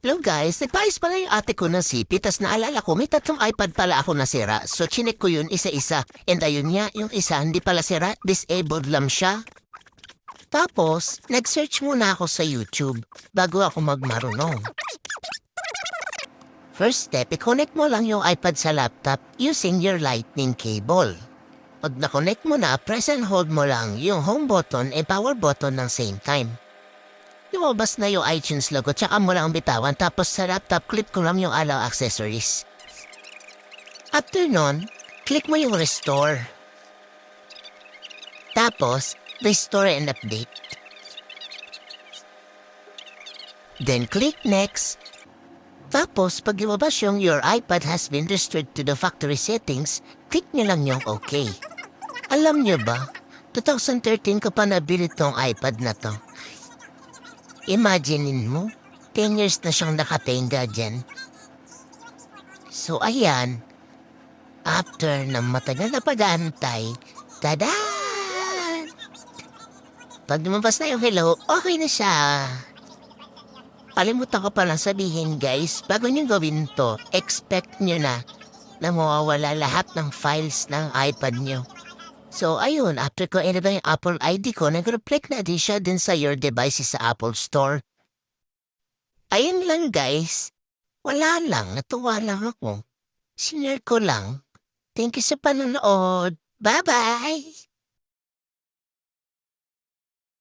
Hello guys, nagpaayos pala yung ate ko ng sipi, tas naalala ko may tatlong iPad pala ako nasira. So chinek ko yun isa-isa. And ayun nga, yung isa hindi pala sira, disabled lang siya. Tapos, nag-search muna ako sa YouTube bago ako magmarunong. First step, i-connect mo lang yung iPad sa laptop using your lightning cable. Pag na-connect mo na, press and hold mo lang yung home button and power button ng same time. Lumabas na yung iTunes logo, tsaka mo lang bitawan, tapos sa laptop, clip ko lang yung allow accessories. After nun, click mo yung restore. Tapos, restore and update. Then click next. Tapos, pag lumabas yung your iPad has been restored to the factory settings, click nyo lang yung OK. Alam nyo ba, 2013 ko pa nabili tong iPad na to. Imaginein mo, 10 years na siyang nakatenga dyan. So ayan, after ng matagal na pag-aantay, tada! Pag lumabas na yung hello, okay na siya. Kalimutan ko palang sabihin guys, bago nyo gawin to, expect nyo na mawawala lahat ng files ng iPad nyo. So ayun, after ko inabang yung Apple ID ko, nag-reflect na din siya din sa your devices sa Apple Store. Ayun lang guys, wala lang, natuwa lang ako. Sinare ko lang. Thank you sa panonood. Bye-bye!